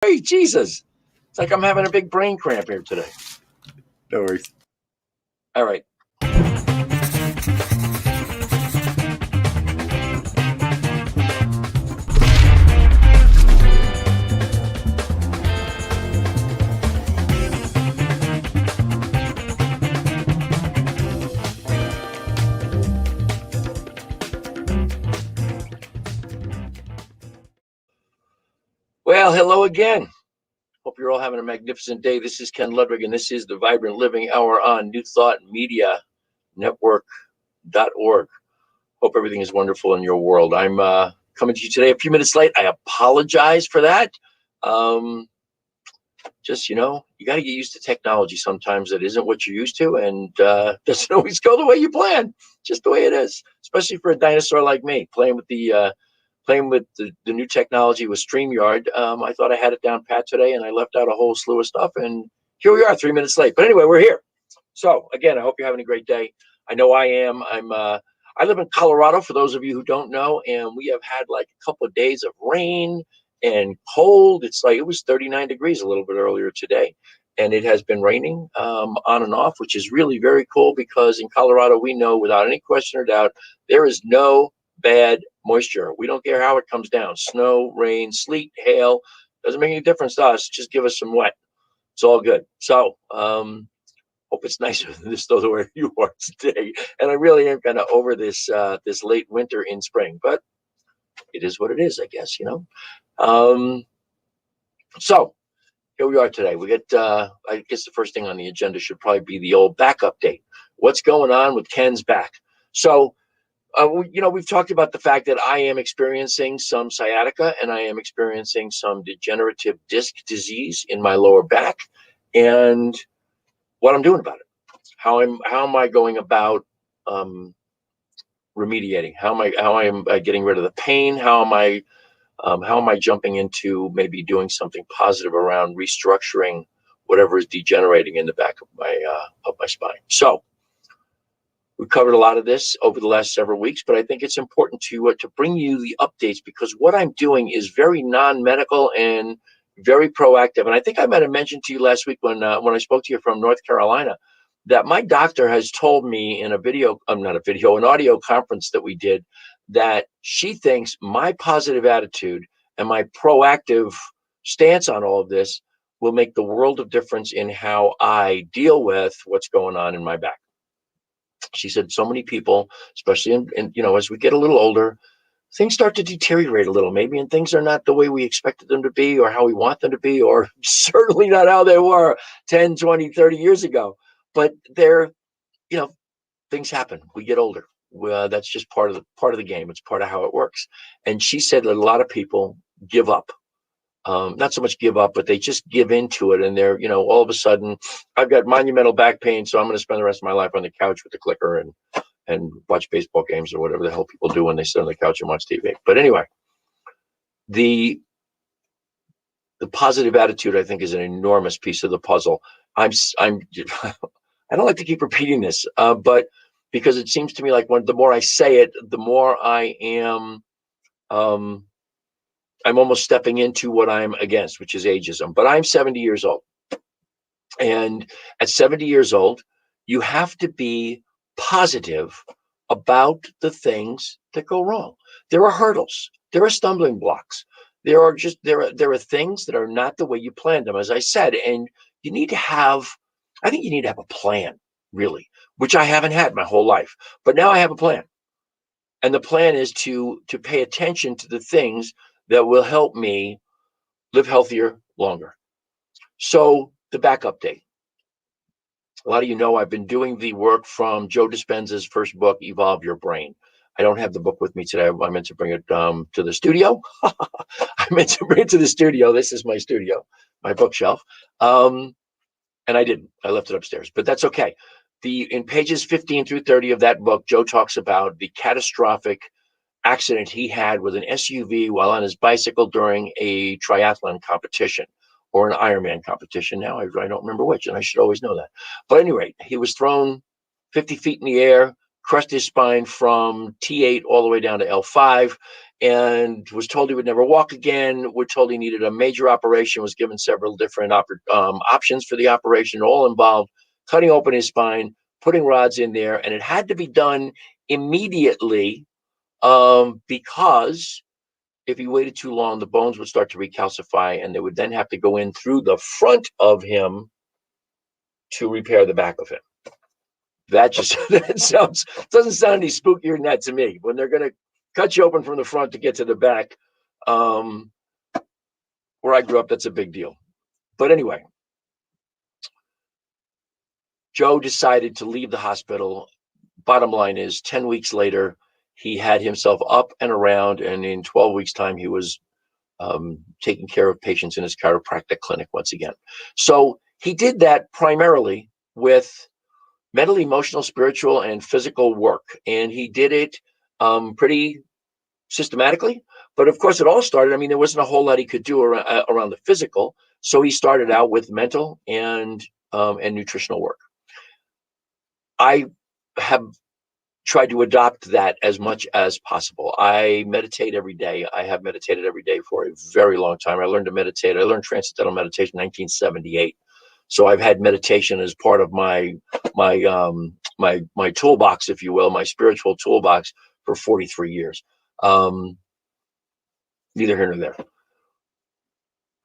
Hey, Jesus. It's like I'm having a big brain cramp here today. No worries. All right. Well, hello again. Hope you're all having a magnificent day. This is Ken Ludwig, and this is the Vibrant Living Hour on New Thought Media Network.org. Hope everything is wonderful in your world. I'm coming to you today a few minutes late. I apologize for that. You got to get used to technology sometimes that isn't what you're used to and doesn't always go the way you plan, just the way it is, especially for a dinosaur like me, playing with the new technology with StreamYard. I thought I had it down pat today, and I left out a whole slew of stuff, and here we are 3 minutes late. But anyway, we're here. So again, I hope you're having a great day. I know I am. I live in Colorado, for those of you who don't know, and we have had like a couple of days of rain and cold. It's like it was 39 degrees a little bit earlier today, and it has been raining on and off, which is really very cool because in Colorado, we know without any question or doubt, there is no bad moisture. We don't care how it comes down. Snow, rain, sleet, hail, doesn't make any difference to us. Just give us some wet. It's all good. So hope it's nicer than this though where you are today. And I really am kind of over this late winter in spring, but it is what it is, I guess, So here we are today. We get I guess the first thing on the agenda should probably be the old back update. What's going on with Ken's back? So we've talked about the fact that I am experiencing some sciatica and I am experiencing some degenerative disc disease in my lower back, and what I'm doing about it. How am I going about remediating? How am I getting rid of the pain? How am I jumping into maybe doing something positive around restructuring whatever is degenerating in the back of my spine? So we covered a lot of this over the last several weeks, but I think it's important to bring you the updates because what I'm doing is very non-medical and very proactive. And I think I might have mentioned to you last week when I spoke to you from North Carolina that my doctor has told me in an audio conference that we did, that she thinks my positive attitude and my proactive stance on all of this will make the world of difference in how I deal with what's going on in my back. She said so many people, especially as we get a little older, things start to deteriorate a little maybe, and things are not the way we expected them to be or how we want them to be, or certainly not how they were 10, 20, 30 years ago. But things happen. We get older. That's just part of the game. It's part of how it works. And she said that a lot of people give up. Not so much give up, but they just give into it. And they're, all of a sudden, I've got monumental back pain, so I'm going to spend the rest of my life on the couch with the clicker and watch baseball games or whatever the hell people do when they sit on the couch and watch TV. But anyway, the positive attitude, I think, is an enormous piece of the puzzle. I don't like to keep repeating this, but because it seems to me like the more I say it, the more I am, I'm almost stepping into what I'm against, which is ageism. But I'm 70 years old. And at 70 years old, you have to be positive about the things that go wrong. There are hurdles. There are stumbling blocks. There are things that are not the way you planned them, as I said. And I think you need to have a plan, really, which I haven't had my whole life. But now I have a plan. And the plan is to pay attention to the things that will help me live healthier longer. So the back update. A lot of you know I've been doing the work from Joe Dispenza's first book, Evolve Your Brain. I don't have the book with me today. I meant to bring it to the studio. This is my studio, my bookshelf. And I didn't. I left it upstairs, but that's okay. In pages 15 through 30 of that book, Joe talks about the catastrophic accident he had with an SUV while on his bicycle during a triathlon competition or an Ironman competition. Now I don't remember which, and I should always know that. But anyway, he was thrown 50 feet in the air, crushed his spine from T8 all the way down to L5, and was told he would never walk again. We're told he needed a major operation, was given several different options for the operation, all involved cutting open his spine, putting rods in there, and it had to be done immediately, because if he waited too long, the bones would start to recalcify, and they would then have to go in through the front of him to repair the back of him. That just doesn't sound any spookier than that to me. When they're going to cut you open from the front to get to the back, where I grew up, that's a big deal. But anyway, Joe decided to leave the hospital. Bottom line is, 10 weeks later, he had himself up and around, and in 12 weeks' time, he was taking care of patients in his chiropractic clinic once again. So he did that primarily with mental, emotional, spiritual, and physical work. And he did it pretty systematically. But of course, it all started, there wasn't a whole lot he could do around the physical. So he started out with mental and nutritional work. I have tried to adopt that as much as possible. I meditate every day. I have meditated every day for a very long time. I learned to meditate. I learned transcendental meditation in 1978. So I've had meditation as part of my toolbox, if you will, my spiritual toolbox for 43 years. Neither here nor there.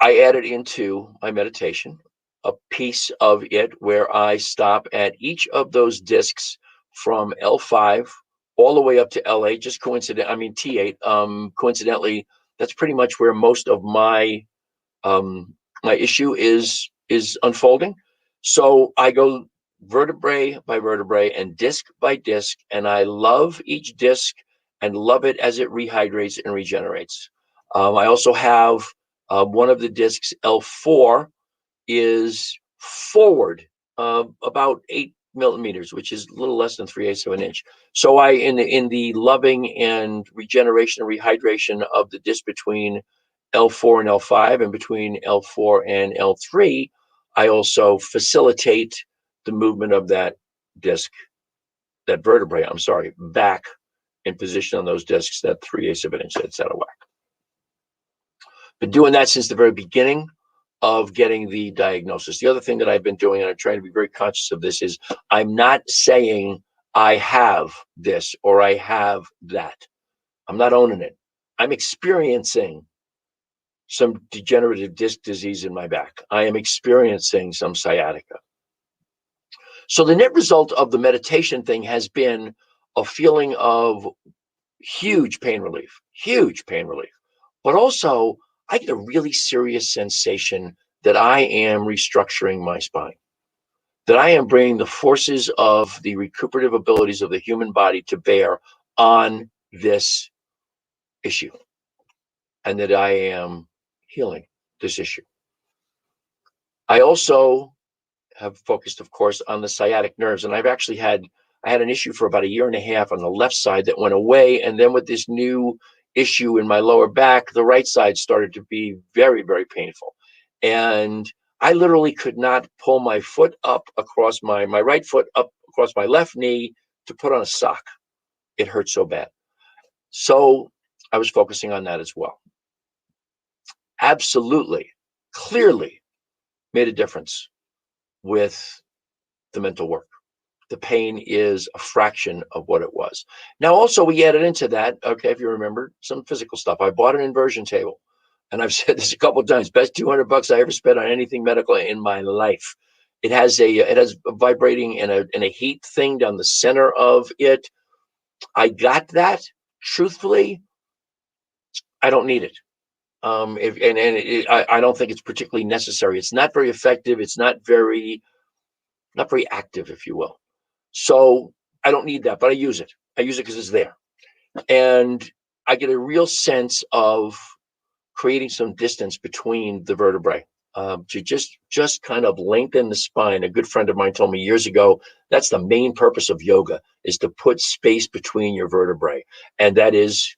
I added into my meditation a piece of it where I stop at each of those discs from L5 all the way up to L8, just T8. Coincidentally, that's pretty much where most of my issue is unfolding. So I go vertebrae by vertebrae and disc by disc, and I love each disc and love it as it rehydrates and regenerates. I also have one of the discs, L4, is forward about 8 millimeters, which is a little less than 3/8 of an inch. So I, in the loving and regeneration and rehydration of the disc between L4 and L5 and between L4 and L3, I also facilitate the movement of that disc, that vertebrae, back in position on those discs, that 3/8 of an inch that's out of whack. Been doing that since the very beginning of getting the diagnosis. The other thing that I've been doing, and I'm trying to be very conscious of this, is I'm not saying I have this or I have that. I'm not owning it. I'm experiencing some degenerative disc disease in my back. I am experiencing some sciatica. So the net result of the meditation thing has been a feeling of huge pain relief, but also I get a really serious sensation that I am restructuring my spine, that I am bringing the forces of the recuperative abilities of the human body to bear on this issue, and that I am healing this issue. I also have focused, of course, on the sciatic nerves, and I had an issue for about 1.5 years on the left side that went away, and then with this new issue in my lower back, the right side started to be very, very painful. And I literally could not pull my foot up across my right foot up across my left knee to put on a sock. It hurt so bad. So I was focusing on that as well. Absolutely, clearly made a difference with the mental work. The pain is a fraction of what it was. Now, also, we added into that, okay, if you remember, some physical stuff. I bought an inversion table, and I've said this a couple of times, best $200 I ever spent on anything medical in my life. It has a vibrating and a heat thing down the center of it. I got that. Truthfully, I don't need it. I don't think it's particularly necessary. It's not very effective. It's not very active, if you will. So I don't need that, but I use it. I use it because it's there. And I get a real sense of creating some distance between the vertebrae to just kind of lengthen the spine. A good friend of mine told me years ago, that's the main purpose of yoga, is to put space between your vertebrae. And that is,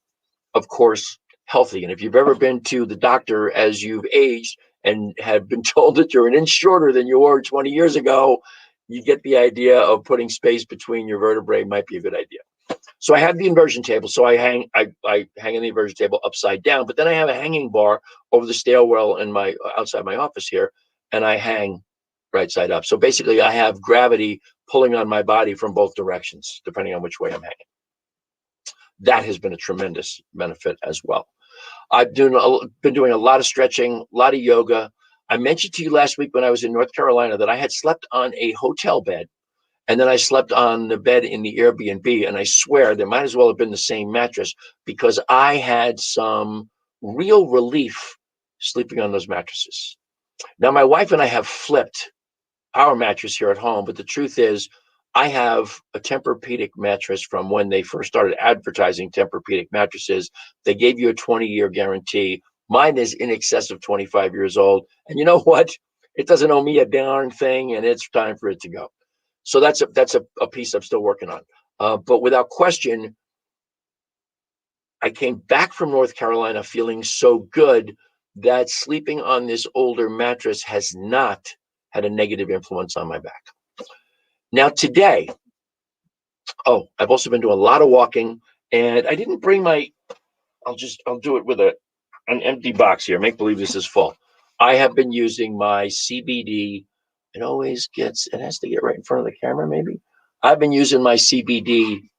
of course, healthy. And if you've ever been to the doctor as you've aged and have been told that you're an inch shorter than you were 20 years ago, you get the idea of putting space between your vertebrae might be a good idea. So I have the inversion table. So I hang in the inversion table upside down, but then I have a hanging bar over the stairwell in my outside my office here, and I hang right side up. So basically, I have gravity pulling on my body from both directions, depending on which way I'm hanging. That has been a tremendous benefit as well. I've been doing a lot of stretching, a lot of yoga. I mentioned to you last week when I was in North Carolina that I had slept on a hotel bed, and then I slept on the bed in the Airbnb, and I swear there might as well have been the same mattress because I had some real relief sleeping on those mattresses. Now, my wife and I have flipped our mattress here at home, but the truth is I have a Tempur-Pedic mattress from when they first started advertising Tempur-Pedic mattresses. They gave you a 20-year guarantee. Mine is in excess of 25 years old. And you know what? It doesn't owe me a darn thing, and it's time for it to go. So that's a piece I'm still working on. But without question, I came back from North Carolina feeling so good that sleeping on this older mattress has not had a negative influence on my back. Now today, I've also been doing a lot of walking, and I didn't bring I'll do it with an empty box here. Make believe this is full. I have been using my CBD. It has to get right in front of the camera, maybe. I've been using my CBD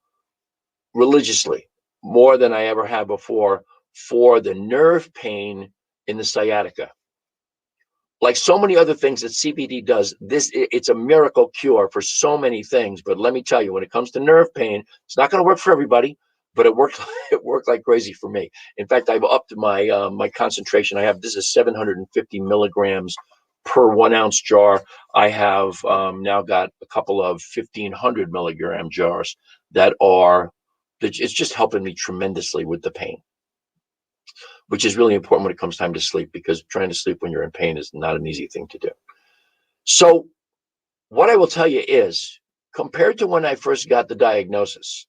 religiously, more than I ever have before, for the nerve pain in the sciatica. Like so many other things that CBD does, it's a miracle cure for so many things. But let me tell you, when it comes to nerve pain, it's not going to work for everybody, but it worked. It worked like crazy for me. In fact, I've upped my concentration. This is 750 milligrams per 1 ounce jar. I have now got a couple of 1,500 milligram jars it's just helping me tremendously with the pain, which is really important when it comes time to sleep, because trying to sleep when you're in pain is not an easy thing to do. So what I will tell you is, compared to when I first got the diagnosis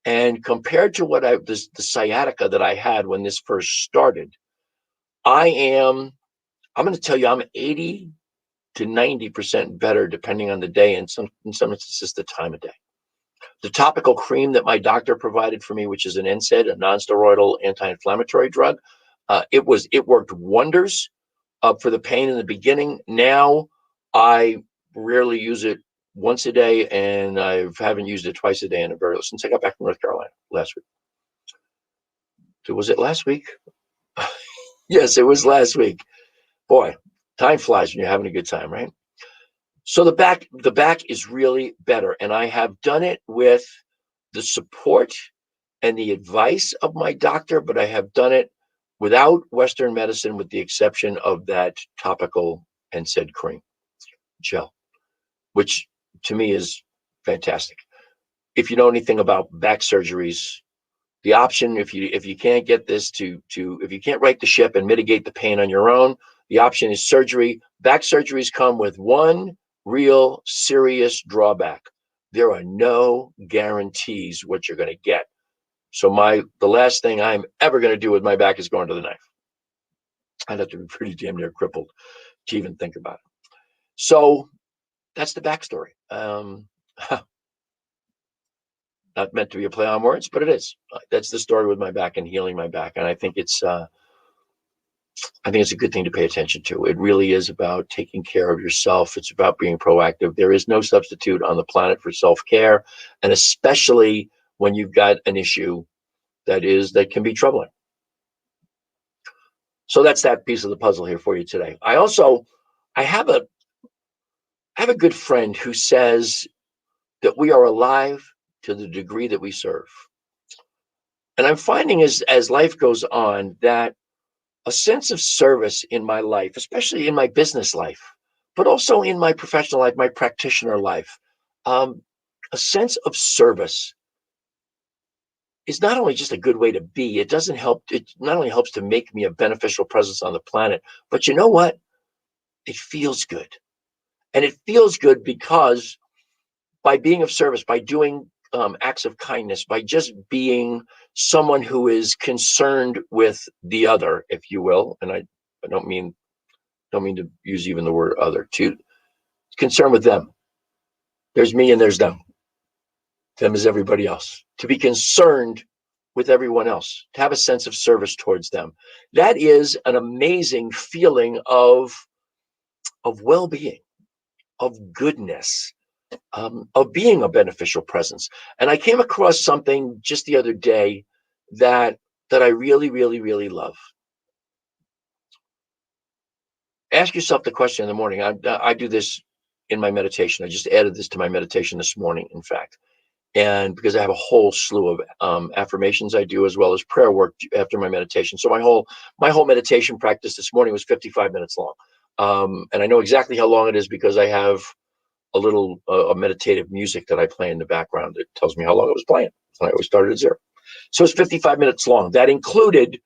and compared to the sciatica that I had when this first started, I'm going to tell you, I'm 80 to 90% better depending on the day, and in some instances the time of day. The topical cream that my doctor provided for me, which is an NSAID, a non-steroidal anti-inflammatory drug, it worked wonders for the pain in the beginning. Now I rarely use it once a day, and I haven't used it twice a day since I got back from North Carolina last week. So was it last week? Yes, it was last week. Boy, time flies when you're having a good time, right? So the back is really better, and I have done it with the support and the advice of my doctor, but I have done it without Western medicine, with the exception of that topical NSAID cream gel, which to me is fantastic. If you know anything about back surgeries, the option, if you can't get this if you can't right the ship and mitigate the pain on your own, the option is surgery. Back surgeries come with one real serious drawback. There are no guarantees what you're going to get. So the last thing I'm ever going to do with my back is going to the knife. I'd have to be pretty damn near crippled to even think about it. So that's the backstory. Not meant to be a play on words, but it is. That's the story with my back and healing my back. And I think it's a good thing to pay attention to. It really is about taking care of yourself. It's about being proactive. There is no substitute on the planet for self-care, and especially when you've got an issue that can be troubling. So that's that piece of the puzzle here for you today. I have a good friend who says that we are alive to the degree that we serve. And I'm finding as life goes on that a sense of service in my life, especially in my business life, but also in my professional life, my practitioner life, a sense of service is not only just a good way to be. It not only helps to make me a beneficial presence on the planet, but you know what? It feels good. And it feels good because by being of service, by doing acts of kindness, by just being someone who is concerned with the other, if you will, and I don't mean to use even the word other, to concern with them. There's me and there's them. Them is everybody else. To be concerned with everyone else, to have a sense of service towards them. That is an amazing feeling of well-being, of goodness, of being a beneficial presence. And I came across something just the other day that I really, really, really love. Ask yourself the question in the morning. I do this in my meditation. I just added this to my meditation this morning, in fact. And because I have a whole slew of affirmations I do, as well as prayer work after my meditation. So my whole meditation practice this morning was 55 minutes long. And I know exactly how long it is because I have a little meditative music that I play in the background that tells me how long it was playing. And I always started at 0. So it's 55 minutes long. That included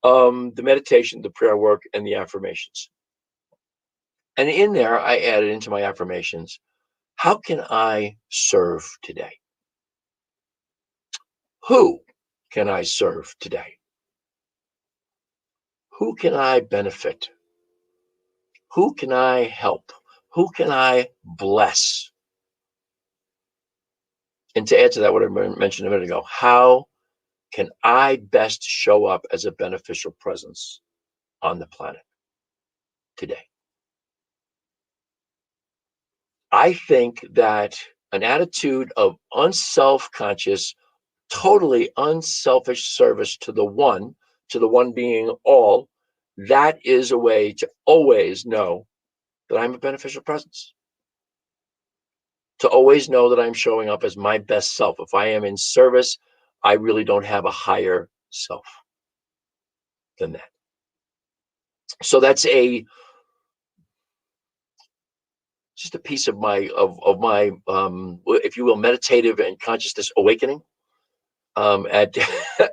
the meditation, the prayer work, and the affirmations. And in there, I added into my affirmations, how can I serve today? Who can I serve today? Who can I benefit? Who can I help? Who can I bless? And to add to that, what I mentioned a minute ago, how can I best show up as a beneficial presence on the planet today? I think that an attitude of unself-conscious, totally unselfish service to the one being all, that is a way to always know that I'm a beneficial presence. To always know that I'm showing up as my best self. If I am in service, I really don't have a higher self than that. So that's just a piece of my if you will, meditative and consciousness awakening at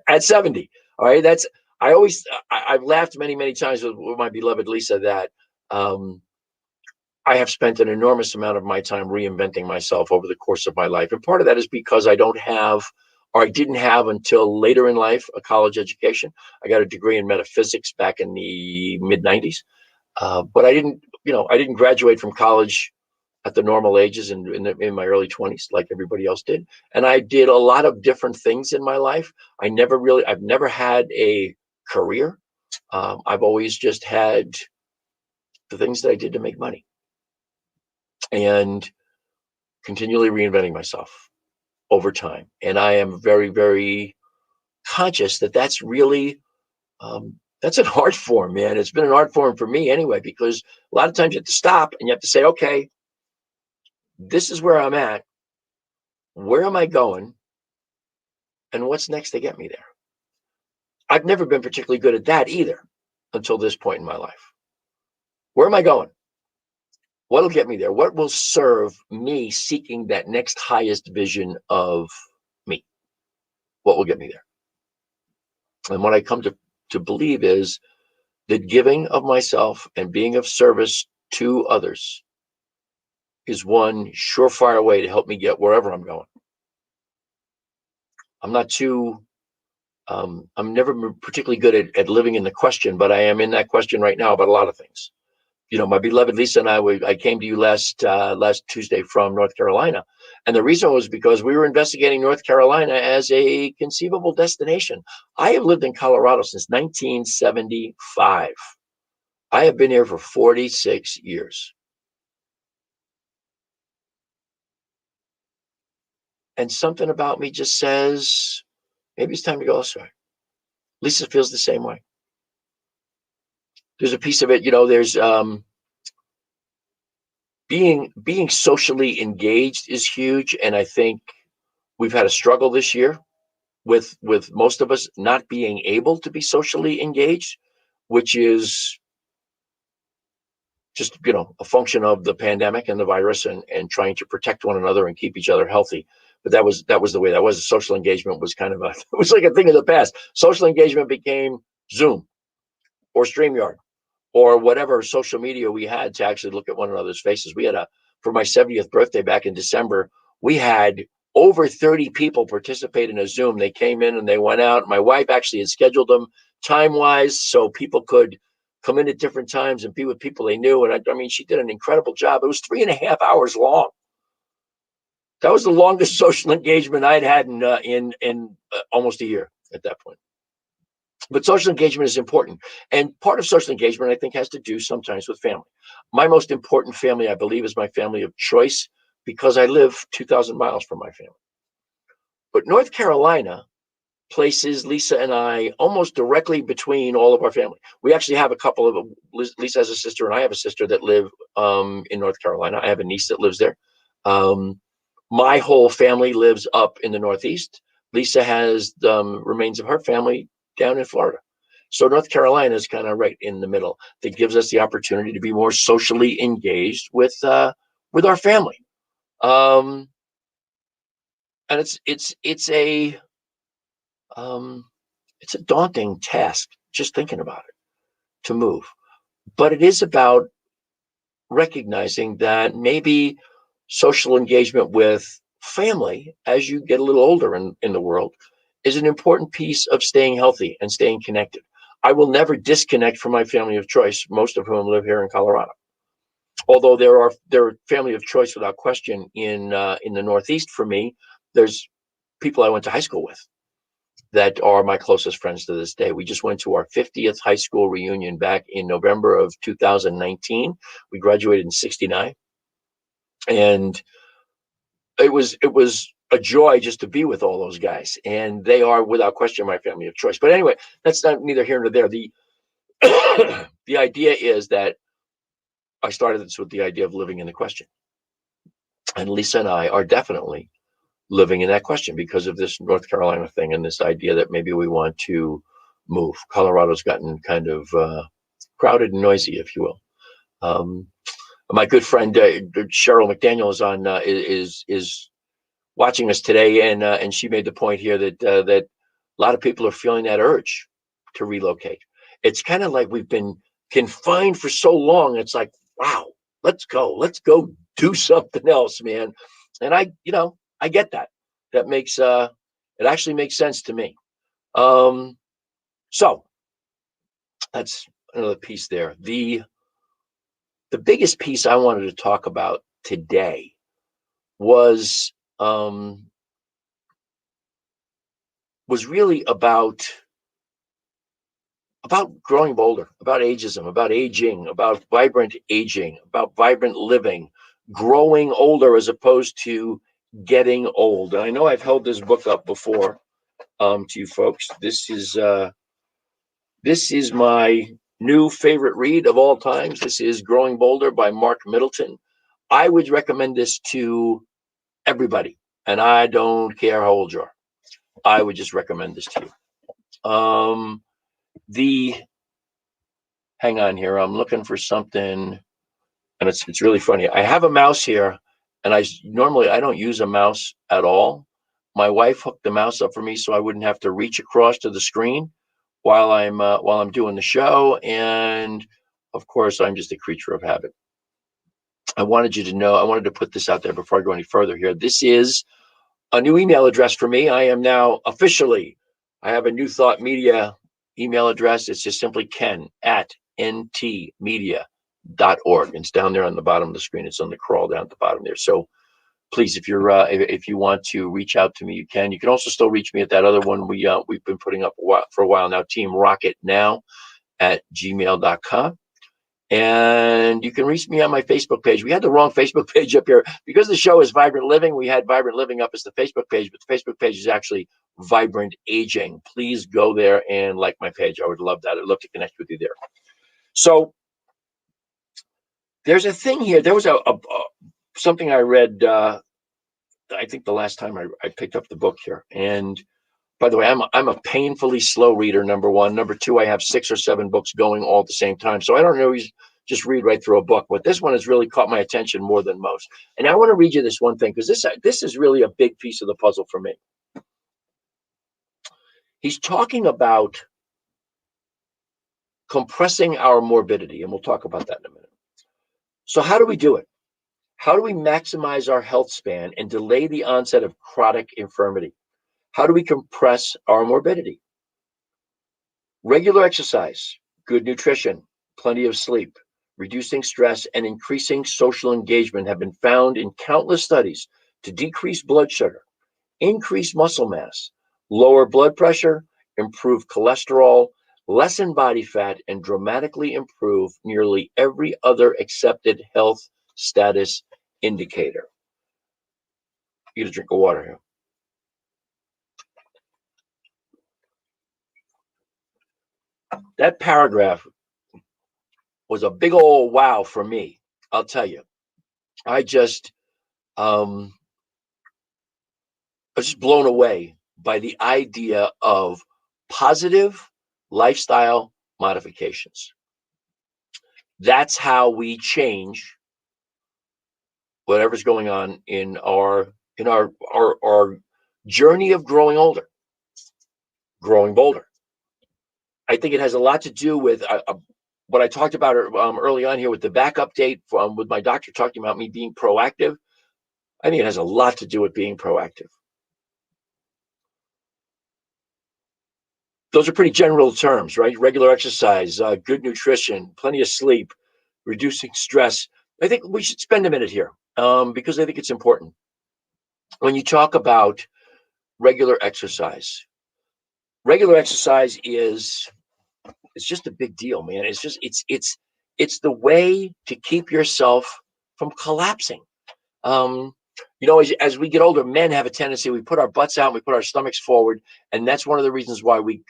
at 70. All right, that's I've laughed many times with my beloved Lisa that I have spent an enormous amount of my time reinventing myself over the course of my life, and part of that is because I don't have, or I didn't have until later in life, a college education. I got a degree in metaphysics back in the mid 90s, but I didn't graduate from college at the normal ages in my early 20s, like everybody else did. And I did a lot of different things in my life. I've never had a career. I've always just had the things that I did to make money and continually reinventing myself over time. And I am very, very conscious that that's really, that's an art form, man. It's been an art form for me anyway, because a lot of times you have to stop and you have to say, okay, this is where I'm at. Where am I going? And what's next to get me there? I've never been particularly good at that either until this point in my life. Where am I going? What'll get me there? What will serve me seeking that next highest vision of me? What will get me there? And what I come to believe is that giving of myself and being of service to others is one surefire way to help me get wherever I'm going. I'm not too I'm never particularly good at living in the question, but I am in that question right now about a lot of things. You know, my beloved Lisa and I came to you last Tuesday from North Carolina. And the reason was because we were investigating North Carolina as a conceivable destination. I have lived in Colorado since 1975. I have been here for 46 years. And something about me just says, maybe it's time to go elsewhere. Lisa feels the same way. There's a piece of it, there's being socially engaged is huge. And I think we've had a struggle this year with most of us not being able to be socially engaged, which is just, a function of the pandemic and the virus and trying to protect one another and keep each other healthy. But that was the way that was. Social engagement was kind of it was like a thing of the past. Social engagement became Zoom or StreamYard or whatever social media we had to actually look at one another's faces. We had for my 70th birthday back in December, we had over 30 people participate in a Zoom. They came in and they went out. My wife actually had scheduled them time-wise so people could come in at different times and be with people they knew. And I mean, she did an incredible job. It was 3.5 hours long. That was the longest social engagement I'd had in almost a year at that point. But social engagement is important. And part of social engagement, I think, has to do sometimes with family. My most important family, I believe, is my family of choice because I live 2,000 miles from my family. But North Carolina places Lisa and I almost directly between all of our family. We actually have a couple of, Lisa has a sister and I have a sister that live in North Carolina. I have a niece that lives there. My whole family lives up in the Northeast. Lisa has the remains of her family down in Florida. So North Carolina is kind of right in the middle. That gives us the opportunity to be more socially engaged with our family. And it's a daunting task just thinking about it to move. But it is about recognizing that maybe social engagement with family as you get a little older in the world is an important piece of staying healthy and staying connected. I will never disconnect from my family of choice, most of whom live here in Colorado. Although there are family of choice without question in the Northeast for me. There's people I went to high school with that are my closest friends to this day. We just went to our 50th high school reunion back in November of 2019. We graduated in '69. And it was a joy just to be with all those guys. And they are without question my family of choice. But anyway, that's not neither here nor there. The the idea is that I started this with the idea of living in the question. And Lisa and I are definitely living in that question because of this North Carolina thing and this idea that maybe we want to move. Colorado's gotten kind of crowded and noisy, if you will. My good friend Cheryl McDaniel is on is watching us today, and she made the point here that that a lot of people are feeling that urge to relocate. It's kind of like we've been confined for so long. It's like, wow, let's go do something else, man. And I get that. That makes it actually makes sense to me. So that's another piece there. The biggest piece I wanted to talk about today was really about growing bolder, about ageism, about aging, about vibrant aging, about vibrant living, growing older as opposed to getting old. And I know I've held this book up before to you folks. This is my new favorite read of all times. This is Growing Bolder by Mark Middleton. I would recommend this to everybody, and I don't care how old you are. I would just recommend this to you. Hang on here. I'm looking for something, and it's really funny. I have a mouse here, and I don't use a mouse at all. My wife hooked the mouse up for me so I wouldn't have to reach across to the screen while I'm doing the show, and of course, I'm just a creature of habit. I wanted to put this out there before I go any further here. This is a new email address for me. I am now I have a New Thought Media email address. It's just simply ken@ntmedia.org. It's down there on the bottom of the screen. It's on the crawl down at the bottom there. So please, if you want to reach out to me, you can. You can also still reach me at that other one we've been putting up for a while now, teamrocketnow@gmail.com. And you can reach me on my Facebook page. We had the wrong Facebook page up here. Because the show is Vibrant Living, we had Vibrant Living up as the Facebook page, but the Facebook page is actually Vibrant Aging. Please go there and like my page. I would love that. I'd love to connect with you there. So there's a thing here. There was something I read, I think the last time I picked up the book here. And by the way, I'm a painfully slow reader, number one. Number two, I have 6 or 7 books going all at the same time. So I don't always just read right through a book. But this one has really caught my attention more than most. And I want to read you this one thing, because this is really a big piece of the puzzle for me. He's talking about compressing our morbidity, and we'll talk about that in a minute. So how do we do it? How do we maximize our health span and delay the onset of chronic infirmity? How do we compress our morbidity? Regular exercise, good nutrition, plenty of sleep, reducing stress, and increasing social engagement have been found in countless studies to decrease blood sugar, increase muscle mass, lower blood pressure, improve cholesterol, lessen body fat, and dramatically improve nearly every other accepted health status indicator. You get a drink of water here. That paragraph was a big old wow for me. I'll tell you. I just I was just blown away by the idea of positive lifestyle modifications. That's how we change whatever's going on in our journey of growing older, growing bolder. I think it has a lot to do with what I talked about early on here with the back update with my doctor talking about me being proactive. I think it has a lot to do with being proactive. Those are pretty general terms, right? Regular exercise, good nutrition, plenty of sleep, reducing stress. I think we should spend a minute here because I think it's important. When you talk about regular exercise is it's just a big deal, man. It's the way to keep yourself from collapsing. As we get older, men have a tendency, we put our butts out, we put our stomachs forward, and that's one of the reasons why we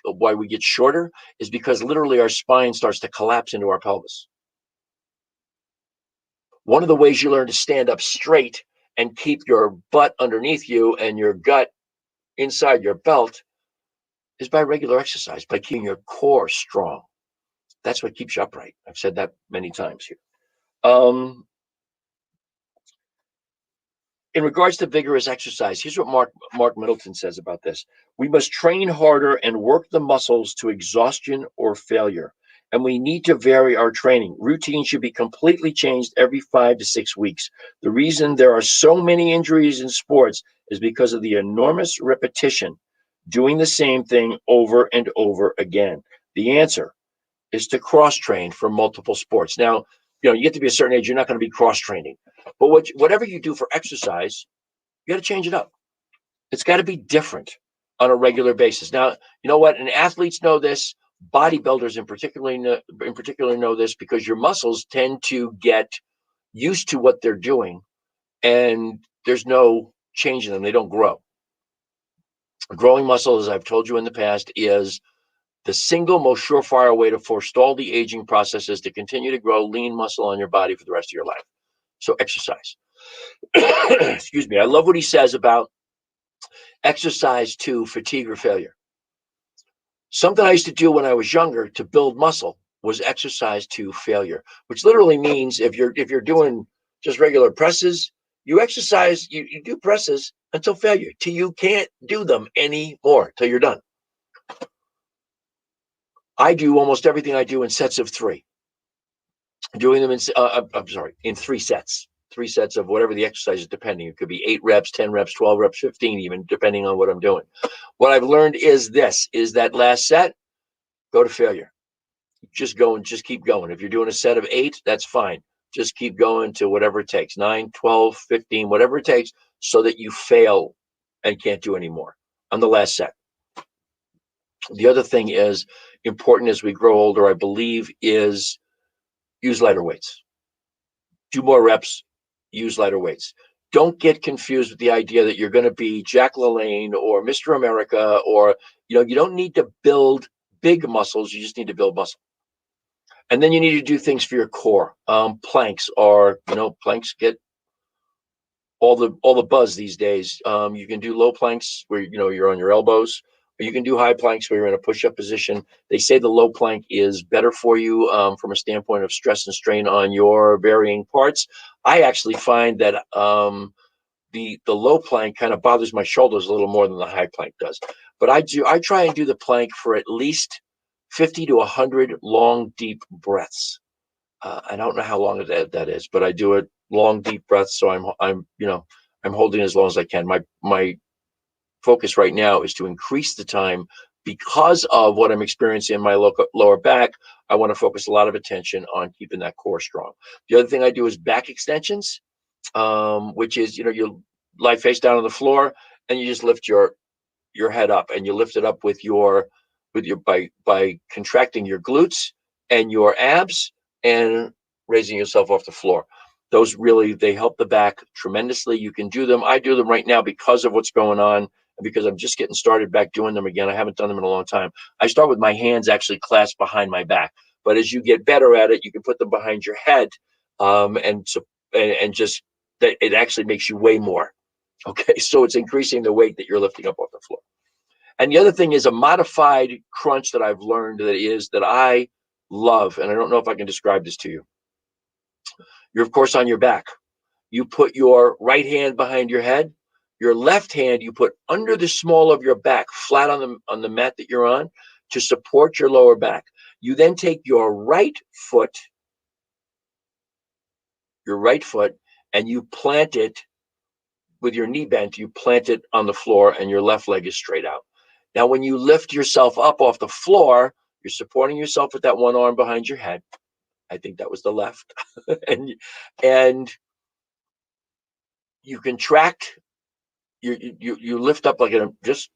get shorter, is because literally our spine starts to collapse into our pelvis. One of the ways you learn to stand up straight and keep your butt underneath you and your gut inside your belt is by regular exercise, by keeping your core strong. That's what keeps you upright. I've said that many times here. In regards to vigorous exercise, here's what Mark Middleton says about this. We must train harder and work the muscles to exhaustion or failure. And we need to vary our training. Routine should be completely changed every 5 to 6 weeks. The reason there are so many injuries in sports is because of the enormous repetition, doing the same thing over and over again. The answer is to cross-train for multiple sports. Now, you get to be a certain age, you're not going to be cross-training. But whatever you do for exercise, you got to change it up. It's got to be different on a regular basis. Now, you know what? And athletes know this. Bodybuilders in particular know this, because your muscles tend to get used to what they're doing, and there's no change in them. They don't grow. Growing muscle, as I've told you in the past, is the single most surefire way to forestall the aging process is to continue to grow lean muscle on your body for the rest of your life. So exercise. Excuse me. I love what he says about exercise to fatigue or failure. Something I used to do when I was younger to build muscle was exercise to failure, which literally means if you're doing just regular presses, you exercise, you do presses until failure, till you can't do them anymore, till you're done. I do almost everything I do in sets of 3. Doing them in 3 sets. 3 sets of whatever the exercise is, depending. It could be 8 reps, 10 reps, 12 reps, 15 even, depending on what I'm doing. What I've learned is that last set, go to failure. Just go and just keep going. If you're doing a set of 8, that's fine. Just keep going to whatever it takes, 9, 12, 15, whatever it takes, so that you fail and can't do anymore on the last set. The other thing is important as we grow older, I believe, is use lighter weights. Do more reps, use lighter weights. Don't get confused with the idea that you're going to be Jack LaLanne or Mr. America, or, you don't need to build big muscles. You just need to build muscle. And then you need to do things for your core. Planks planks get all the buzz these days. You can do low planks where, you're on your elbows, or you can do high planks where you're in a push-up position. They say the low plank is better for you from a standpoint of stress and strain on your varying parts. I actually find that the low plank kind of bothers my shoulders a little more than the high plank does. But I try and do the plank for at least 50 to 100 long, deep breaths. I don't know how long that is, but I do it long, deep breaths. So I'm holding as long as I can. My focus right now is to increase the time because of what I'm experiencing in my lower back. I want to focus a lot of attention on keeping that core strong. The other thing I do is back extensions, which is, you lie face down on the floor, and you just lift your head up, and you lift it up with your by contracting your glutes and your abs and raising yourself off the floor. Those really, they help the back tremendously. You can do them. I do them right now because of what's going on, because I'm just getting started back doing them again. I haven't done them in a long time. I start with my hands actually clasped behind my back, but as you get better at it, you can put them behind your head, and just that it actually makes you weigh more. Okay, so it's increasing the weight that you're lifting up off the floor. And the other thing is a modified crunch that I've learned that I love, and I don't know if I can describe this to you. You're, of course, on your back. You put your right hand behind your head. Your left hand you put under the small of your back, flat on the mat that you're on, to support your lower back. You then take your right foot, and you plant it with your knee bent. You plant it on the floor, and your left leg is straight out. Now, when you lift yourself up off the floor, you're supporting yourself with that one arm behind your head. I think that was the left. and you contract, you lift up like just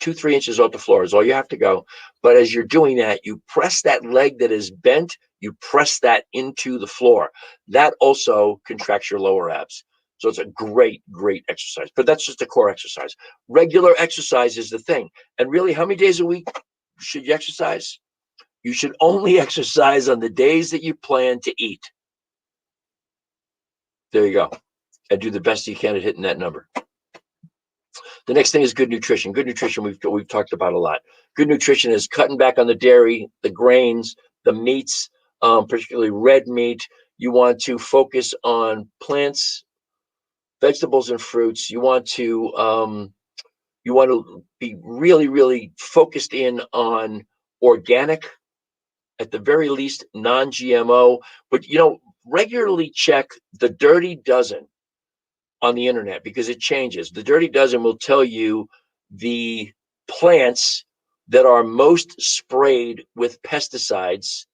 2-3 inches off the floor is all you have to go. But as you're doing that, you press that leg that is bent, you press that into the floor. That also contracts your lower abs. So it's a great, great exercise. But that's just a core exercise. Regular exercise is the thing. And really, how many days a week should you exercise? You should only exercise on the days that you plan to eat. There you go. And do the best you can at hitting that number. The next thing is good nutrition. Good nutrition we've talked about a lot. Good nutrition is cutting back on the dairy, the grains, the meats, particularly red meat. You want to focus on plants, vegetables, and fruits. You want to be really, really focused in on organic, at the very least non-GMO. But regularly check the Dirty Dozen on the internet, because it changes. The Dirty Dozen will tell you the plants that are most sprayed with pesticides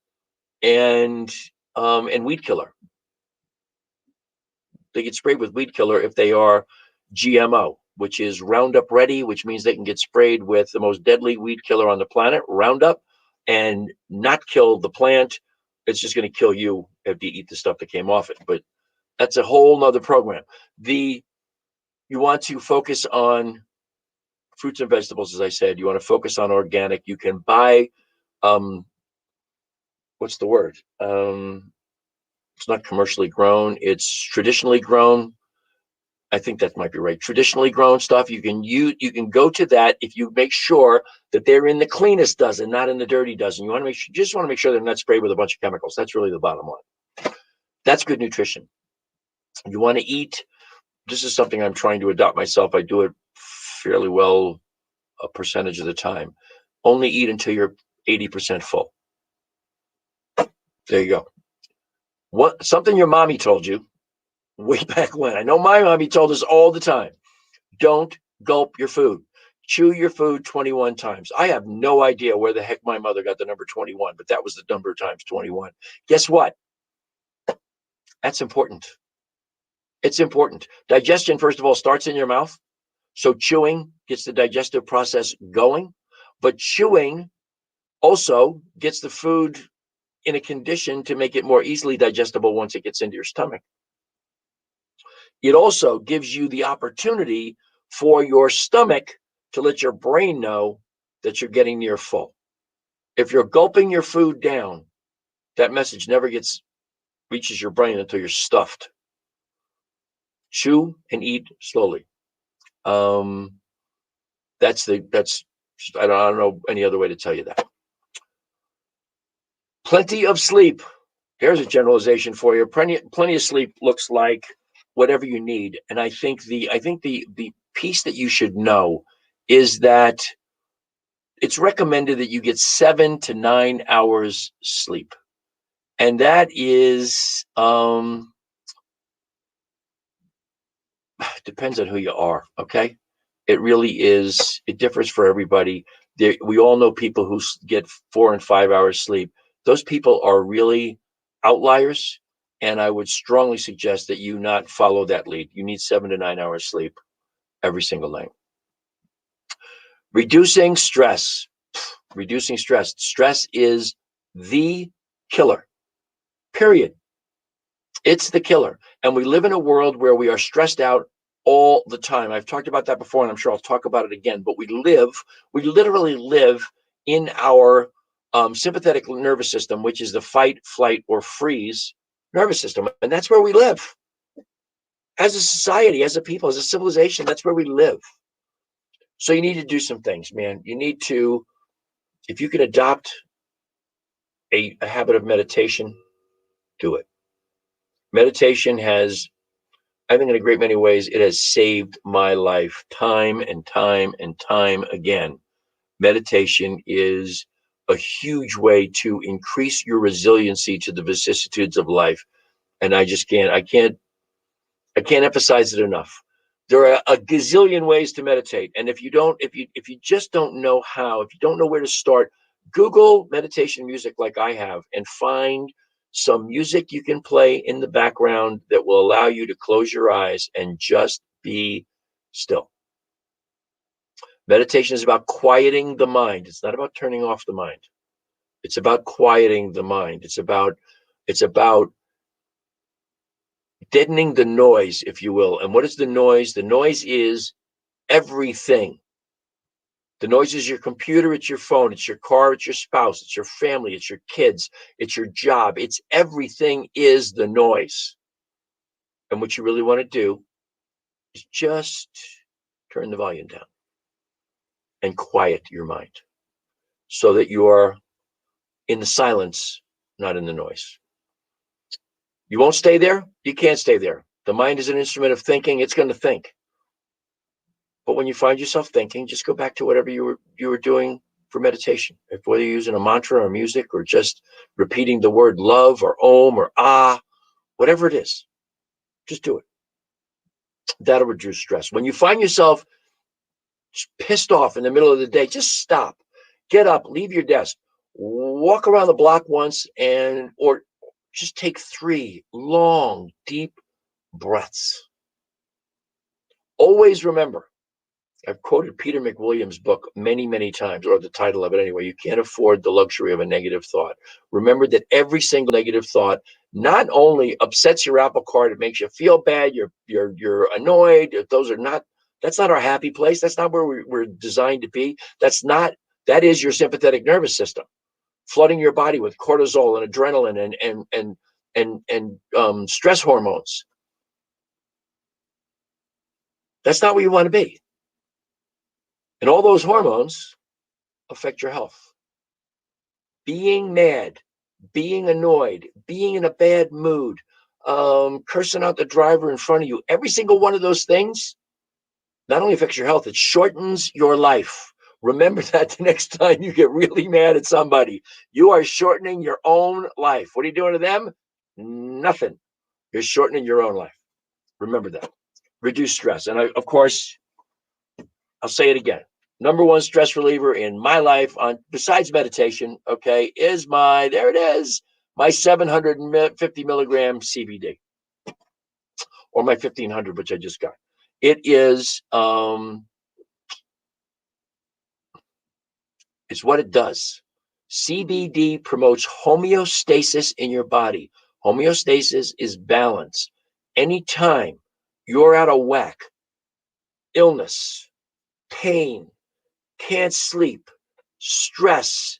and weed killer. They get sprayed with weed killer if they are GMO, which is Roundup Ready, which means they can get sprayed with the most deadly weed killer on the planet, Roundup, and not kill the plant. It's just going to kill you if you eat the stuff that came off it. But that's a whole nother program. You want to focus on fruits and vegetables, as I said. You want to focus on organic. You can buy, what's the word? It's not commercially grown. It's traditionally grown. I think that might be right. Traditionally grown stuff. You can go to that if you make sure that they're in the cleanest dozen, not in the dirty dozen. You just want to make sure they're not sprayed with a bunch of chemicals. That's really the bottom line. That's good nutrition. You want to eat. This is something I'm trying to adopt myself. I do it fairly well a percentage of the time. Only eat until you're 80% full. There you go. Something your mommy told you way back when. I know my mommy told us all the time. Don't gulp your food. Chew your food 21 times. I have no idea where the heck my mother got the number 21, but that was the number times 21. Guess what? That's important. It's important. Digestion, first of all, starts in your mouth. So chewing gets the digestive process going. But chewing also gets the food in a condition to make it more easily digestible once it gets into your stomach. It also gives you the opportunity for your stomach to let your brain know that you're getting near full. If you're gulping your food down, that message never reaches your brain until you're stuffed. Chew and eat slowly. I don't know any other way to tell you that. Plenty of sleep. Here's a generalization for you. Plenty of sleep looks like whatever you need. And I think the piece that you should know is that it's recommended that you get 7 to 9 hours sleep. And that is depends on who you are. Okay. It really is. It differs for everybody. We all know people who get 4 and 5 hours sleep. Those people are really outliers. And I would strongly suggest that you not follow that lead. You need 7 to 9 hours sleep. every single night. Reducing stress. Reducing stress. Stress is the killer, period. It's the killer. And we live in a world where we are stressed out all the time. I've talked about that before, and I'm sure I'll talk about it again. But we literally live in our sympathetic nervous system, which is the fight, flight, or freeze nervous system. And that's where we live. As a society, as a people, as a civilization, that's where we live. So you need to do some things, man. You need to, if you can adopt a habit of meditation, do it. Meditation has, I think in a great many ways, it has saved my life time and time and time again. Meditation is a huge way to increase your resiliency to the vicissitudes of life. And I can't emphasize it enough. There are a gazillion ways to meditate. And if you just don't know how, if you don't know where to start, Google meditation music like I have and find some music you can play in the background that will allow you to close your eyes and just be still. Meditation is about quieting the mind. It's not about turning off the mind. It's about quieting the mind. It's about deadening the noise, if you will. And what is the noise? The noise is everything. The noise is your computer, it's your phone, it's your car, it's your spouse, it's your family, it's your kids, it's your job. It's everything is the noise. And what you really want to do is just turn the volume down and quiet your mind so that you are in the silence, not in the noise. You won't stay there. You can't stay there. The mind is an instrument of thinking. It's going to think. But when you find yourself thinking, just go back to whatever you were doing for meditation. If whether you're using a mantra or music or just repeating the word love or om or ah, whatever it is, just do it. That'll reduce stress. When you find yourself pissed off in the middle of the day, just stop, get up, leave your desk, walk around the block once, or just take 3 long, deep breaths. Always remember, I've quoted Peter McWilliams' book many, many times, or the title of it anyway. You can't afford the luxury of a negative thought. Remember that every single negative thought not only upsets your apple cart, it makes you feel bad. You're annoyed. That's not our happy place. That's not where we're designed to be. That is your sympathetic nervous system, flooding your body with cortisol and adrenaline and stress hormones. That's not where you want to be. And all those hormones affect your health. Being mad, being annoyed, being in a bad mood, cursing out the driver in front of you, every single one of those things not only affects your health, it shortens your life. Remember that the next time you get really mad at somebody, you are shortening your own life. What are you doing to them? Nothing. You're shortening your own life. Remember that. Reduce stress. And of course, I'll say it again. Number one stress reliever in my life, besides meditation, okay, is my 750 milligram CBD, or my 1500, which I just got. It is, it's what it does. CBD promotes homeostasis in your body. Homeostasis is balance. Anytime you're out of whack, illness, pain, can't sleep, stress,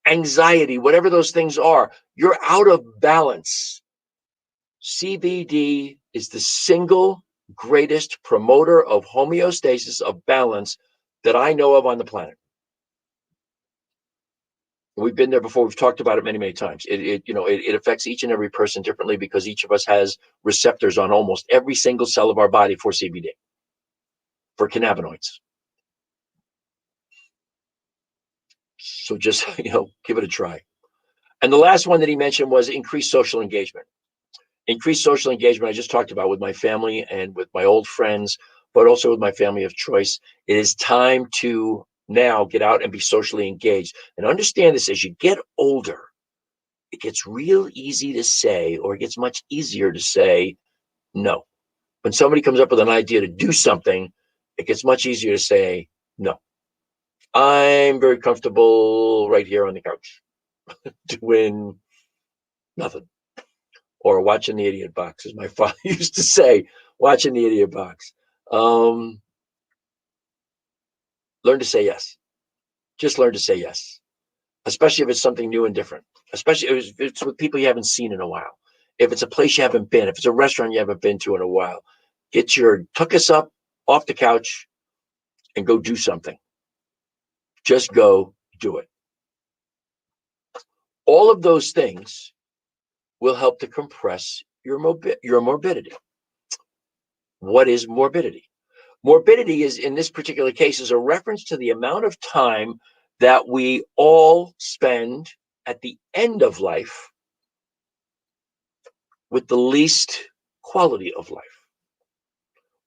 anxiety, whatever those things are, you're out of balance. CBD is the single greatest promoter of homeostasis, of balance, that I know of on the planet. We've been there before. We've talked about it many, many times. It affects each and every person differently because each of us has receptors on almost every single cell of our body for CBD, for cannabinoids. So just, give it a try. And the last one that he mentioned was increased social engagement. Increased social engagement, I just talked about with my family and with my old friends, but also with my family of choice. It is time to now get out and be socially engaged. And understand this, as you get older, it gets real easy to say, or it gets much easier to say no. When somebody comes up with an idea to do something, it gets much easier to say, no, I'm very comfortable right here on the couch doing nothing, or watching the idiot box, as my father used to say, watching the idiot box. Learn to say yes. Just learn to say yes, especially if it's something new and different, especially if it's with people you haven't seen in a while. If it's a place you haven't been, if it's a restaurant you haven't been to in a while, tuck us up off the couch and go do something. Just go do it. All of those things will help to compress your morbidity. What is morbidity? Morbidity is, in this particular case, is a reference to the amount of time that we all spend at the end of life with the least quality of life.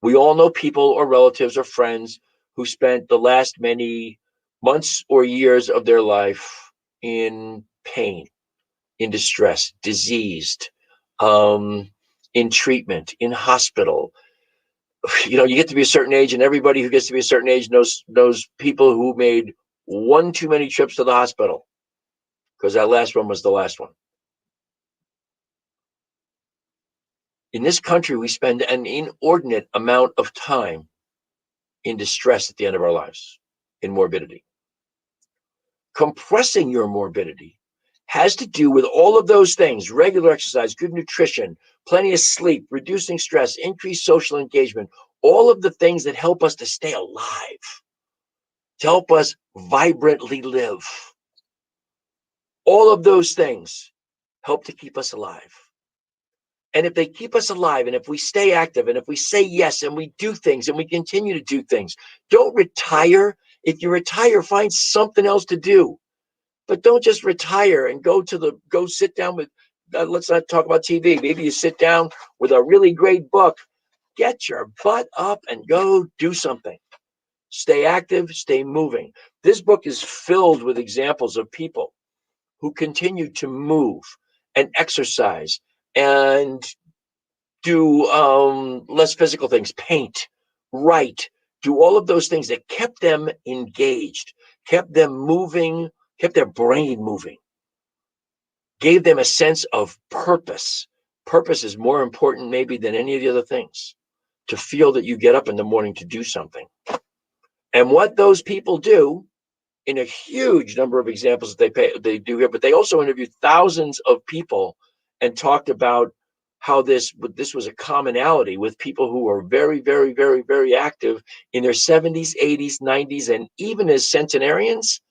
We all know people or relatives or friends who spent the last many months or years of their life in pain, in distress, diseased, in treatment, in hospital. You get to be a certain age, and everybody who gets to be a certain age knows people who made one too many trips to the hospital because that last one was the last one. In this country, we spend an inordinate amount of time in distress at the end of our lives, in morbidity. Compressing your morbidity has to do with all of those things: regular exercise, good nutrition, plenty of sleep, reducing stress, increased social engagement, all of the things that help us to stay alive, to help us vibrantly live. All of those things help to keep us alive. And if they keep us alive, and if we stay active, and if we say yes, and we do things, and we continue to do things, don't retire. If you retire, find something else to do. But don't just retire and go sit down with, let's not talk about TV. Maybe you sit down with a really great book. Get your butt up and go do something. Stay active, stay moving. This book is filled with examples of people who continue to move and exercise and do less physical things, paint, write, do all of those things that kept them engaged, kept them moving, kept their brain moving, gave them a sense of purpose. Purpose is more important maybe than any of the other things, to feel that you get up in the morning to do something. And what those people do, in a huge number of examples that they do here, but they also interviewed thousands of people and talked about how this was a commonality with people who are very, very, very, very active in their 70s, 80s, 90s, and even as centenarians.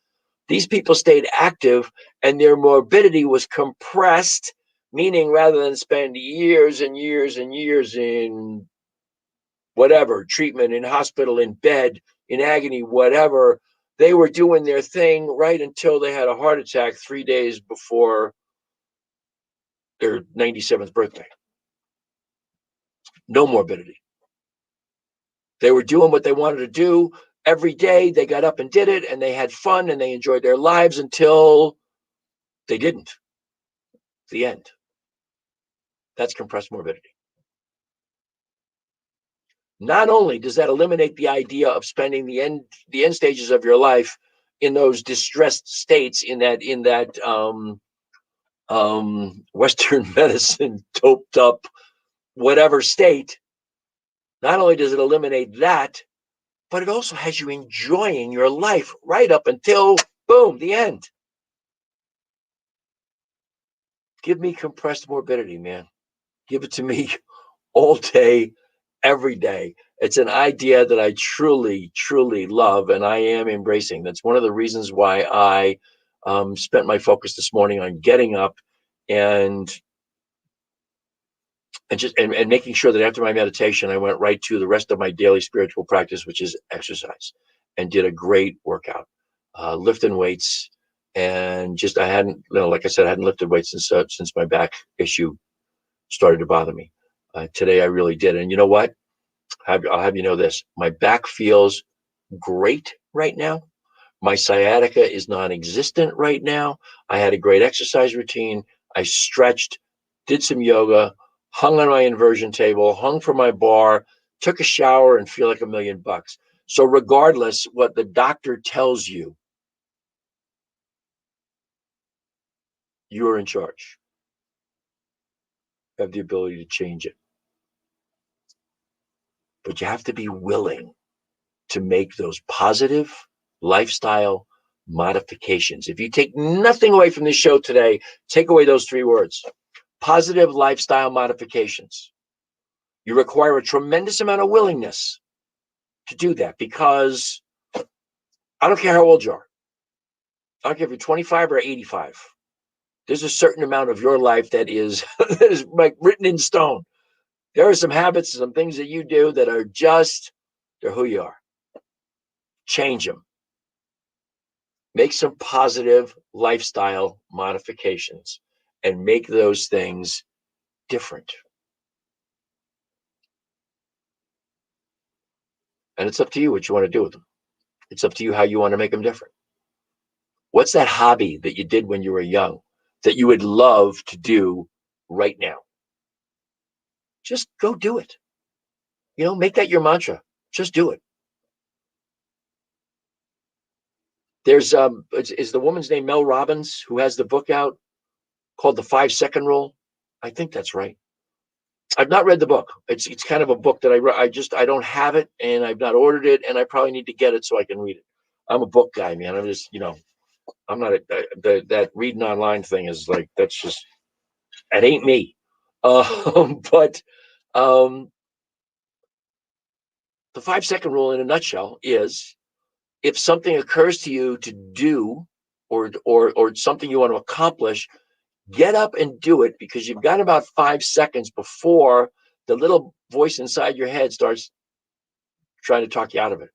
These people stayed active and their morbidity was compressed, meaning rather than spend years and years and years in whatever, treatment, in hospital, in bed, in agony, whatever, they were doing their thing right until they had a heart attack 3 days before their 97th birthday. No morbidity. They were doing what they wanted to do every day. They got up and did it, and they had fun, and they enjoyed their lives until they didn't. The end. That's compressed morbidity. Not only does that eliminate the idea of spending the end stages of your life in those distressed states, in that Western medicine doped up whatever state. Not only does it eliminate that, but it also has you enjoying your life right up until, boom, the end. Give me compressed morbidity, man. Give it to me all day, every day. It's an idea that I truly, truly love, and I am embracing. That's one of the reasons why I spent my focus this morning on getting up and making sure that after my meditation, I went right to the rest of my daily spiritual practice, which is exercise, and did a great workout, lifting weights. And just, I hadn't, like I said, I hadn't lifted weights since my back issue started to bother me. Today I really did. And you know what? I'll have you know this. My back feels great right now. My sciatica is non-existent right now. I had a great exercise routine. I stretched, did some yoga, hung on my inversion table, hung from my bar, took a shower, and feel like $1,000,000. So regardless what the doctor tells you, you're in charge. You have the ability to change it. But you have to be willing to make those positive lifestyle modifications. If you take nothing away from this show today, take away those 3 words: positive lifestyle modifications. You require a tremendous amount of willingness to do that, because I don't care how old you are. I don't care if you're 25 or 85. There's a certain amount of your life that is that is like written in stone. There are some habits, some things that you do that are just, they're who you are. Change them. Make some positive lifestyle modifications and make those things different. And it's up to you what you want to do with them. It's up to you how you want to make them different. What's that hobby that you did when you were young that you would love to do right now? Just go do it. Make that your mantra. Just do it. There's is the woman's name Mel Robbins, who has the book out called The 5-Second Rule? I think that's right. I've not read the book. It's kind of a book that I don't have it, and I've not ordered it, and I probably need to get it so I can read it. I'm a book guy, man. I'm just, I'm not that reading online thing is like, that's just, it ain't me. But the 5-second rule in a nutshell is, if something occurs to you to do, or something you want to accomplish, get up and do it, because you've got about 5 seconds before the little voice inside your head starts trying to talk you out of it.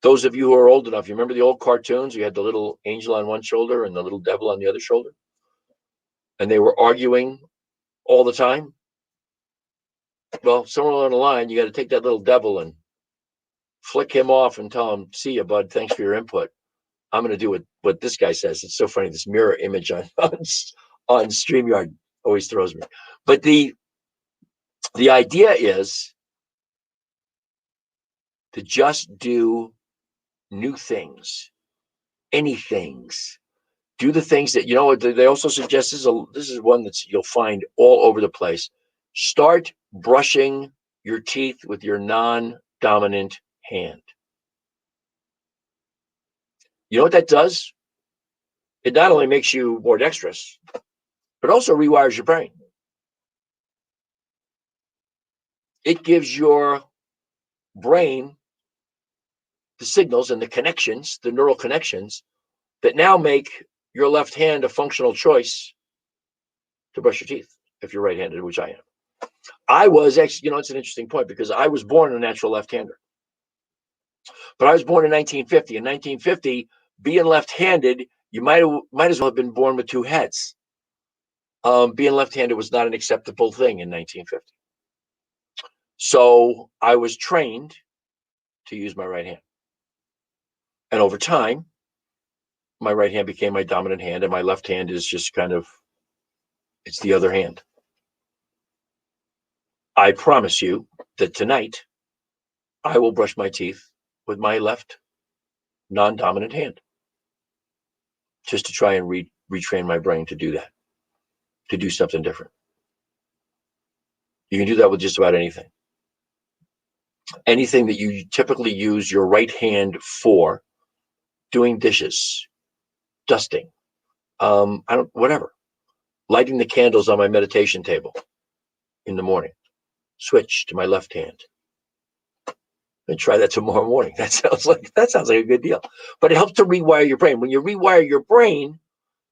Those of you who are old enough, you remember the old cartoons? You had the little angel on one shoulder and the little devil on the other shoulder, and they were arguing all the time. Well, somewhere along the line, you got to take that little devil and flick him off and tell him, "See ya, bud. Thanks for your input. I'm going to do what this guy says." It's so funny. This mirror image on StreamYard always throws me. But the idea is to just do new things, any things. Do the things that, they also suggest, this is one that you'll find all over the place. Start brushing your teeth with your non-dominant hand. You know what that does? It not only makes you more dexterous, but also rewires your brain. It gives your brain the signals and the connections, the neural connections, that now make your left hand a functional choice to brush your teeth if you're right-handed, which I am. I was actually, it's an interesting point, because I was born a natural left-hander. But I was born in 1950. In 1950, being left-handed, you might as well have been born with 2 heads. Being left-handed was not an acceptable thing in 1950. So I was trained to use my right hand. And over time, my right hand became my dominant hand, and my left hand is just kind of, it's the other hand. I promise you that tonight I will brush my teeth with my left non-dominant hand, just to try and retrain my brain to do that, to do something different. You can do that with just about anything. Anything that you typically use your right hand for: doing dishes, dusting, whatever. Lighting the candles on my meditation table in the morning, switch to my left hand. And try that tomorrow morning. That sounds like a good deal. But it helps to rewire your brain. When you rewire your brain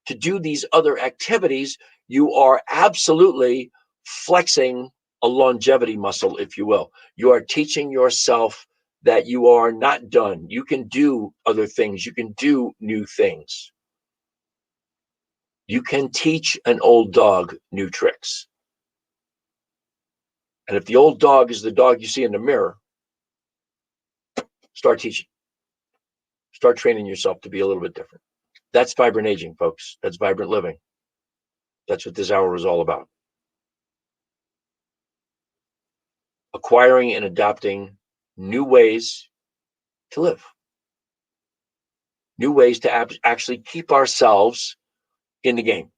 to do these other activities, you are absolutely flexing a longevity muscle, if you will. You are teaching yourself that you are not done. You can do other things. You can do new things. You can teach an old dog new tricks. And if the old dog is the dog you see in the mirror, start teaching. Start training yourself to be a little bit different. That's vibrant aging, folks. That's vibrant living. That's what this hour is all about. acquiring and adopting new ways to live, new ways to actually keep ourselves in the game,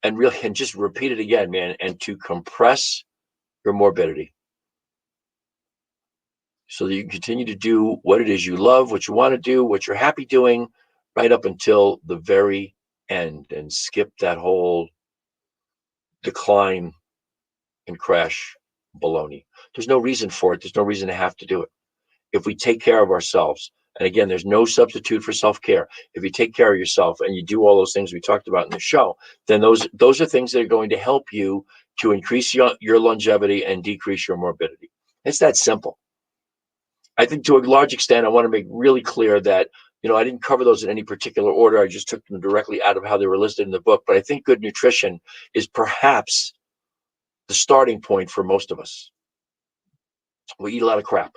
and really, and just repeat it again, man, and to compress your morbidity so that you can continue to do what it is you love, what you want to do, what you're happy doing, right up until the very end, and skip that whole decline and crash baloney. There's no reason for it. There's no reason to have to do it. If we take care of ourselves, and again, there's no substitute for self-care. If you take care of yourself and you do all those things we talked about in the show, then those are things that are going to help you to increase your longevity and decrease your morbidity. It's that simple. I think to a large extent, I want to make really clear that, I didn't cover those in any particular order. I just took them directly out of how they were listed in the book. But I think good nutrition is perhaps the starting point for most of us. We eat a lot of crap.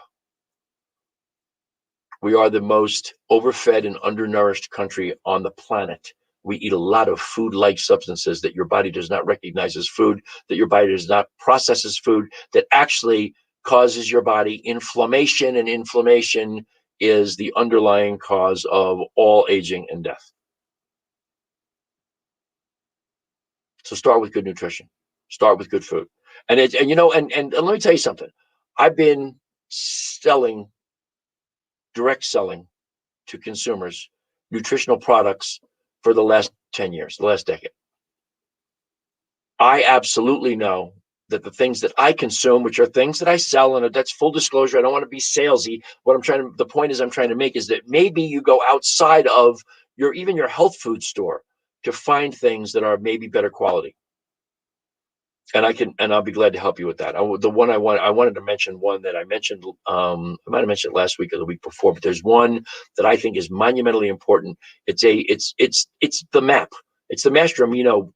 We are the most overfed and undernourished country on the planet. We eat a lot of food-like substances that your body does not recognize as food, that your body does not process as food, that actually causes your body inflammation, and inflammation is the underlying cause of all aging and death. So start with good nutrition. Start with good food. And let me tell you something. I've been direct selling to consumers nutritional products for the last 10 years, the last decade. I absolutely know that the things that I consume, which are things that I sell, and that's full disclosure, I don't want to be salesy. The point is I'm trying to make is that maybe you go outside of even your health food store to find things that are maybe better quality. And I'll be glad to help you with that. I wanted to mention one that I mentioned, I might have mentioned last week or the week before, but there's one that I think is monumentally important. It's the MAP. It's the Master Amino,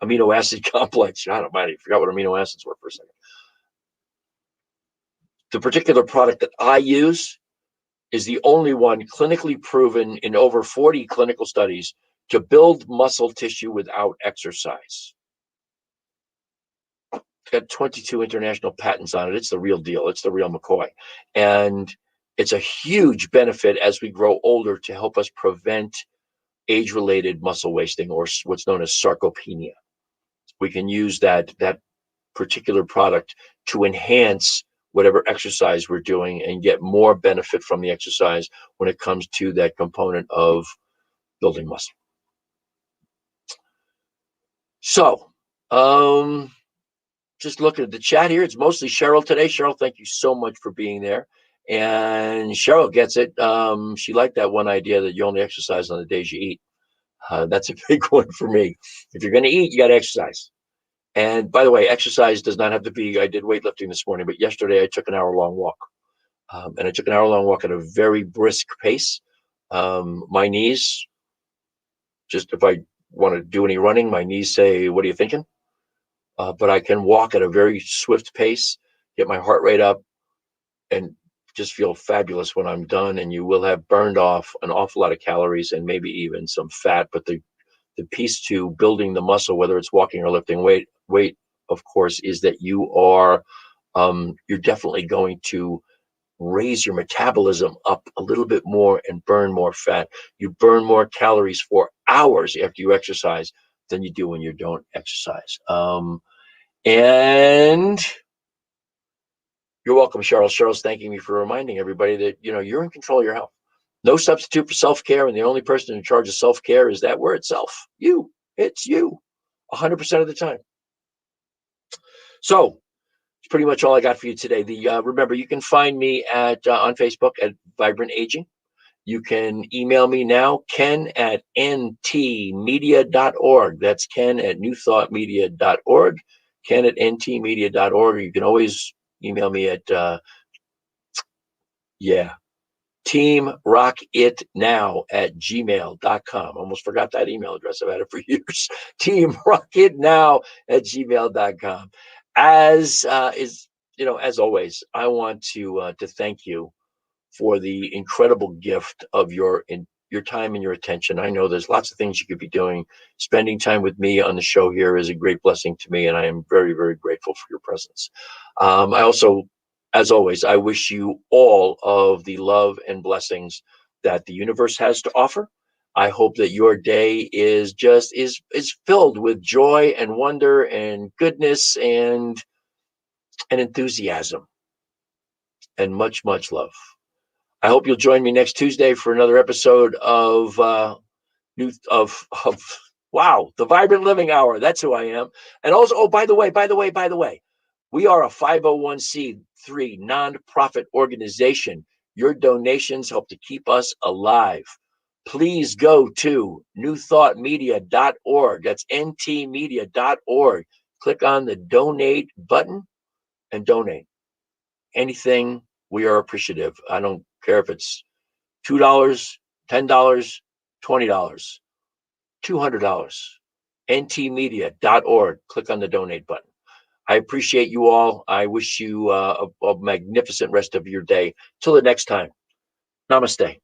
amino acid complex. I forgot what amino acids were for a second. The particular product that I use is the only one clinically proven in over 40 clinical studies to build muscle tissue without exercise. It's got 22 international patents on it. It's the real deal. It's the real McCoy. And it's a huge benefit as we grow older to help us prevent age-related muscle wasting, or what's known as sarcopenia. We can use that particular product to enhance whatever exercise we're doing and get more benefit from the exercise when it comes to that component of building muscle. So, just looking at the chat here, it's mostly Cheryl today. Cheryl, thank you so much for being there. And Cheryl gets it. She liked that one idea that you only exercise on the days you eat. That's a big one for me. If you're going to eat, you got to exercise. And by the way, exercise does not have to be, I did weightlifting this morning, but yesterday I took an hour-long walk. And I took an hour-long walk at a very brisk pace. My knees, just if I want to do any running, my knees say, "What are you thinking?" But I can walk at a very swift pace, get my heart rate up, and just feel fabulous when I'm done. And you will have burned off an awful lot of calories and maybe even some fat. But the piece to building the muscle, whether it's walking or lifting weight, of course, is that you're definitely going to raise your metabolism up a little bit more and burn more fat. You burn more calories for hours after you exercise than you do when you don't exercise. And you're welcome, Cheryl. Cheryl's thanking me for reminding everybody that, you're in control of your health. No substitute for self-care, and the only person in charge of self-care is that word itself. You. It's you, 100% of the time. So it's pretty much all I got for you today. Remember, you can find me on Facebook at Vibrant Aging. You can email me now, ken@ntmedia.org. That's ken@newthoughtmedia.org, ken@ntmedia.org. You can always email me at, teamrockitnow@gmail.com. Almost forgot that email address. I've had it for years. teamrockitnow@gmail.com. As always, I want to thank you for the incredible gift of your your time and your attention. I know there's lots of things you could be doing. Spending time with me on the show here is a great blessing to me, and I am very, very grateful for your presence. I also, as always, I wish you all of the love and blessings that the universe has to offer. I hope that your day is filled with joy and wonder and goodness and enthusiasm and much, much love. I hope you'll join me next Tuesday for another episode of wow, the Vibrant Living Hour. That's who I am. And also, oh, by the way, we are a 501c3 nonprofit organization. Your donations help to keep us alive. Please go to newthoughtmedia.org. That's ntmedia.org. Click on the donate button and donate. Anything, we are appreciative. I don't care if it's $2, $10, $20, $200. ntmedia.org. Click on the donate button. I appreciate you all. I wish you a magnificent rest of your day. Till the next time. Namaste.